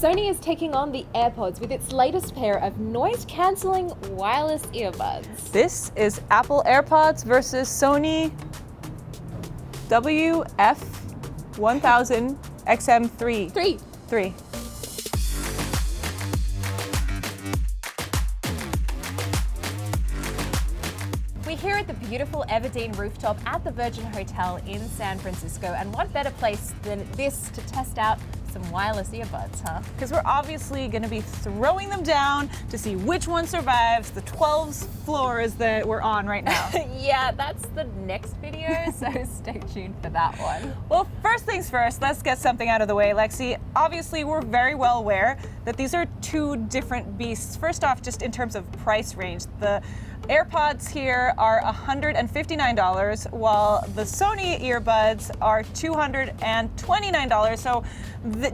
Sony is taking on the AirPods with its latest pair of noise-cancelling wireless earbuds. This is Apple AirPods versus Sony WF-1000XM3. Three. We're here at the beautiful Everdeen rooftop at the Virgin Hotel in San Francisco, and what better place than this to test out some wireless earbuds, huh? Because we're obviously going to be throwing them down to see which one survives the 12 floors that we're on right now. Yeah, that's the next video, so stay tuned for that one. Well, first things first, let's get something out of the way, Lexi. Obviously, we're very well aware that these are two different beasts. First off, just in terms of price range, the AirPods here are $159, while the Sony earbuds are $229. So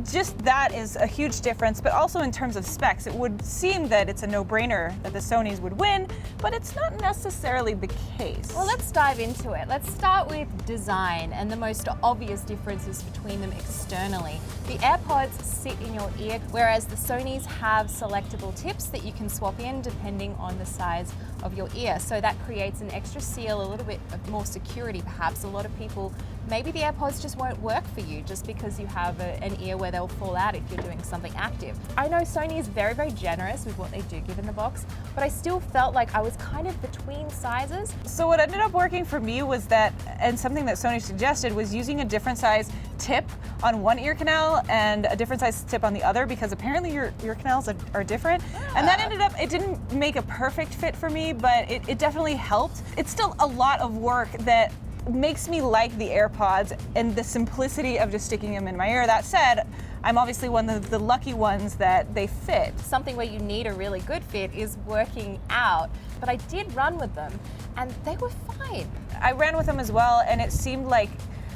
just that is a huge difference. But also in terms of specs, it would seem that it's a no-brainer that the Sonys would win, but it's not necessarily the case. Well, let's dive into it. Let's start with design and the most obvious differences between them externally. The AirPods sit in your ear, whereas the Sonys have selectable tips that you can swap in depending on the size of your ear. So that creates an extra seal, a little bit of more security perhaps. A lot of people, maybe the AirPods just won't work for you just because you have an ear where they'll fall out if you're doing something active. I know Sony is very, very generous with what they do give in the box, but I still felt like I was kind of between sizes. So what ended up working for me was that, and something that Sony suggested, was using a different size tip on one ear canal and a different size tip on the other, because apparently your ear canals are different. And that ended up, it didn't make a perfect fit for me, but it definitely helped. It's still a lot of work that makes me like the AirPods and the simplicity of just sticking them in my ear. That said, I'm obviously one of the lucky ones that they fit. Something where you need a really good fit is working out, but I did run with them and they were fine. I ran with them as well, and it seemed like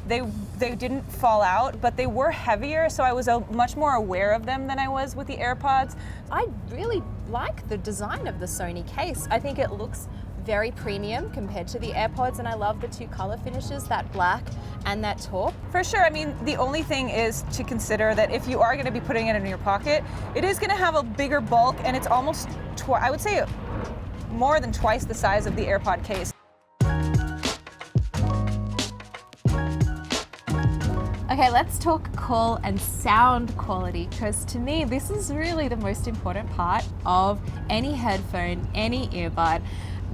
they didn't fall out, but they were heavier, so I was much more aware of them than I was with the AirPods. I really like the design of the Sony case. I think it looks very premium compared to the AirPods, and I love the two color finishes, that black and that taupe. For sure. I mean, the only thing is to consider that if you are going to be putting it in your pocket, it is going to have a bigger bulk, and it's almost, I would say, more than twice the size of the AirPod case. Okay, let's talk call and sound quality, because to me, this is really the most important part of any headphone, any earbud.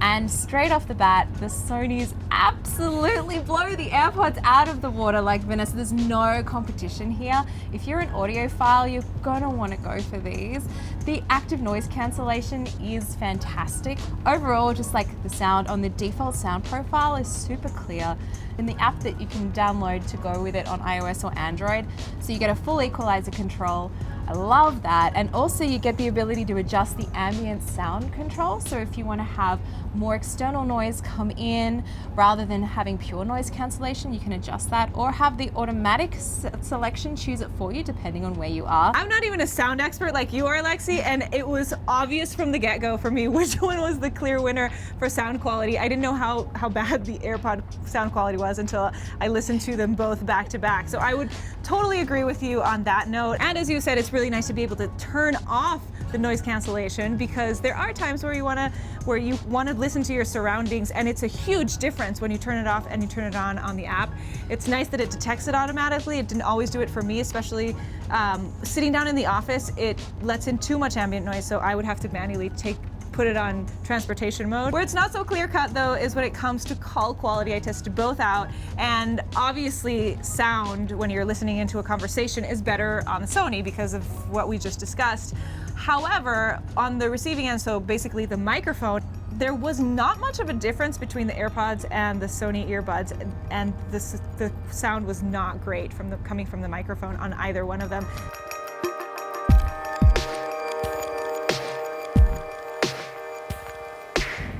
And straight off the bat, the Sonys absolutely blow the AirPods out of the water. Like Vanessa, there's no competition here. If you're an audiophile, you're gonna wanna go for these. The active noise cancellation is fantastic. Overall, just like the sound on the default sound profile is super clear. In the app that you can download to go with it on iOS or Android, so you get a full equalizer control. I love that. And also you get the ability to adjust the ambient sound control. So if you want to have more external noise come in rather than having pure noise cancellation, you can adjust that, or have the automatic selection choose it for you depending on where you are. I'm not even a sound expert like you are, Lexi, and it was obvious from the get-go for me which one was the clear winner for sound quality. I didn't know how bad the AirPod sound quality was until I listened to them both back to back. So I would totally agree with you on that note. And as you said, it's really nice to be able to turn off the noise cancellation, because there are times where you want to listen to your surroundings, and it's a huge difference when you turn it off and you turn it on the app. It's nice that it detects it automatically. It didn't always do it for me, especially sitting down in the office. It lets in too much ambient noise, so I would have to manually put it on transportation mode. Where it's not so clear cut though is when it comes to call quality. I tested both out, and obviously sound when you're listening into a conversation is better on the Sony because of what we just discussed. However, on the receiving end, so basically the microphone, there was not much of a difference between the AirPods and the Sony earbuds, and the sound was not great coming from the microphone on either one of them.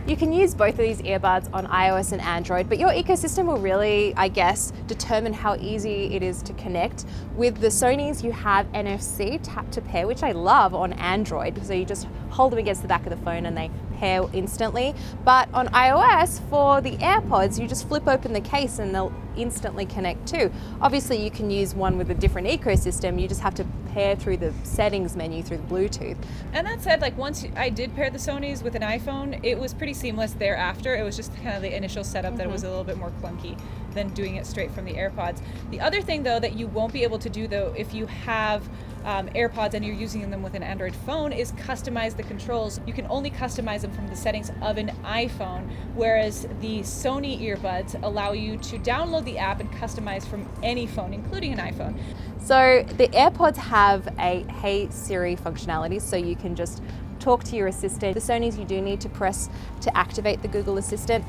You can use both of these earbuds on iOS and Android, but your ecosystem will really, I guess, determine how easy it is to connect. With the Sonys, you have NFC tap to pair, which I love on Android. So you just hold them against the back of the phone and they pair instantly. But on iOS, for the AirPods, you just flip open the case and they'll instantly connect too. Obviously, you can use one with a different ecosystem. You just have to pair through the settings menu through the Bluetooth. And that said, like once I did pair the Sonys with an iPhone, it was pretty seamless thereafter. It was just kind of the initial setup that was a little bit more clunky than doing it straight from the AirPods. The other thing though that you won't be able to do though if you have AirPods and you're using them with an Android phone is customize the controls. You can only customize them from the settings of an iPhone, whereas the Sony earbuds allow you to download the app and customize from any phone, including an iPhone. So the AirPods have a Hey Siri functionality, so you can just talk to your assistant. The Sonys you do need to press to activate the Google Assistant.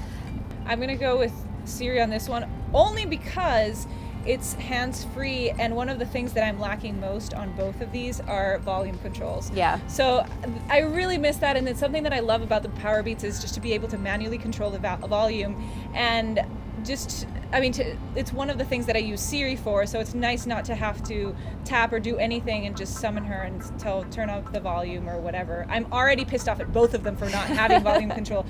I'm gonna go with Siri on this one, only because it's hands-free, and one of the things that I'm lacking most on both of these are volume controls. Yeah. So I really miss that, and it's something that I love about the Power Beats is just to be able to manually control the volume, and just, I mean, it's one of the things that I use Siri for, so it's nice not to have to tap or do anything and just summon her and turn off the volume or whatever. I'm already pissed off at both of them for not having volume control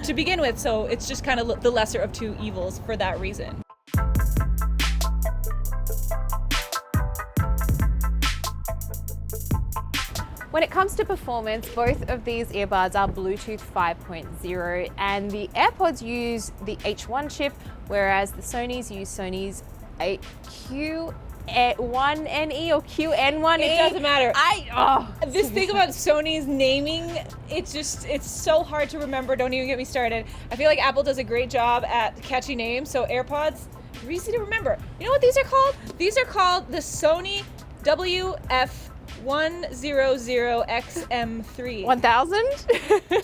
to begin with, so it's just kind of the lesser of two evils for that reason. When it comes to performance, both of these earbuds are Bluetooth 5.0, and the AirPods use the H1 chip, whereas the Sonys use Sony's Q1NE or QN1E. It doesn't matter. This thing about Sony's naming, it's so hard to remember. Don't even get me started. I feel like Apple does a great job at catchy names, so AirPods, easy to remember. You know what these are called? These are called the Sony WF-1000XM3. 1000?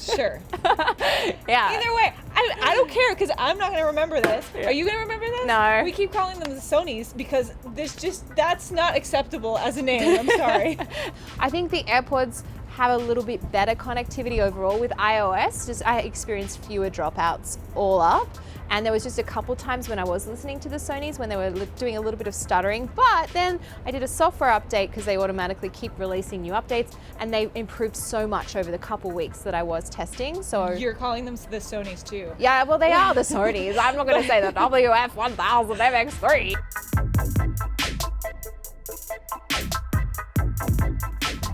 Sure. Yeah. Either way, I don't care because I'm not going to remember this. Are you going to remember this? No. We keep calling them the Sonys because that's not acceptable as a name. I'm sorry. I think the AirPods have a little bit better connectivity overall with iOS. I experienced fewer dropouts all up. And there was just a couple times when I was listening to the Sonys when they were doing a little bit of stuttering, but then I did a software update because they automatically keep releasing new updates, and they improved so much over the couple weeks that I was testing. So you're calling them the Sonys too. Yeah, well they are the Sonys. I'm not going to say the WF-1000XM3.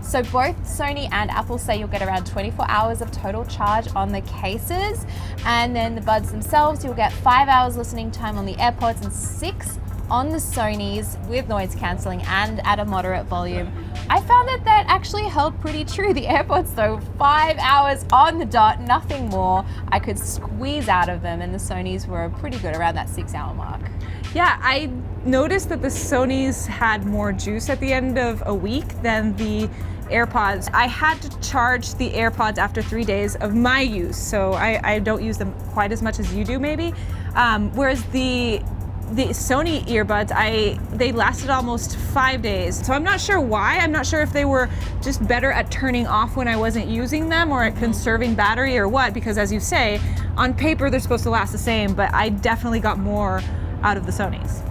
So both Sony and Apple say you'll get around 24 hours of total charge on the cases, and then the buds themselves, you'll get 5 hours listening time on the AirPods and 6 on the Sonys with noise cancelling and at a moderate volume. I found that actually held pretty true. The AirPods though, 5 hours on the dot, nothing more I could squeeze out of them, and the Sonys were pretty good around that 6 hour mark. Yeah, I noticed that the Sonys had more juice at the end of a week than the AirPods. I had to charge the AirPods after 3 days of my use, so I don't use them quite as much as you do maybe. Whereas the Sony earbuds, they lasted almost 5 days. So I'm not sure why. I'm not sure if they were just better at turning off when I wasn't using them or at conserving battery or what, because as you say, on paper they're supposed to last the same, but I definitely got more out of the Sonys.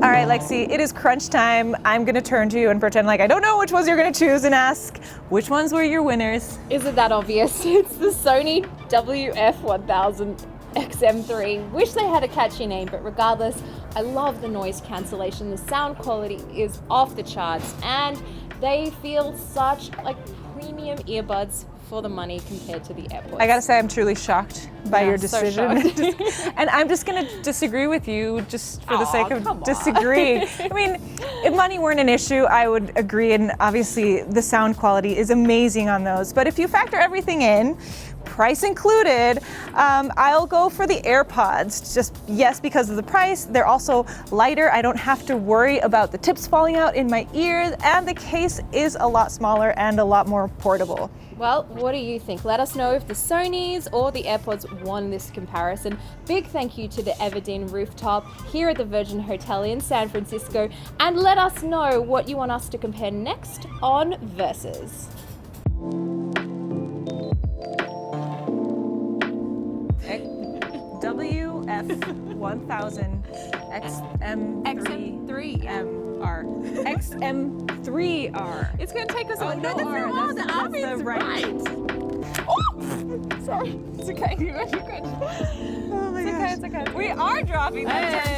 All right, Lexi, it is crunch time. I'm gonna turn to you and pretend like I don't know which ones you're gonna choose and ask which ones were your winners. Isn't that obvious? It's the Sony WF-1000XM3. Wish they had a catchy name, but regardless, I love the noise cancellation. The sound quality is off the charts, and they feel such like premium earbuds for the money compared to the AirPods. I gotta say, I'm truly shocked by your decision. So and I'm just gonna disagree with you just for the sake of disagreeing. I mean, if money weren't an issue, I would agree, and obviously the sound quality is amazing on those. But if you factor everything in, price included, I'll go for the AirPods. Just, yes, because of the price. They're also lighter. I don't have to worry about the tips falling out in my ears, and the case is a lot smaller and a lot more portable. Well, what do you think? Let us know if the Sonys or the AirPods won this comparison. Big thank you to the Everdeen Rooftop here at the Virgin Hotel in San Francisco, and let us know what you want us to compare next on Versus. WF-1000XM3R. XM3R. It's going to take us the R is right. Oh! Sorry. It's okay. You're good. Oh my gosh. It's okay. We are dropping that.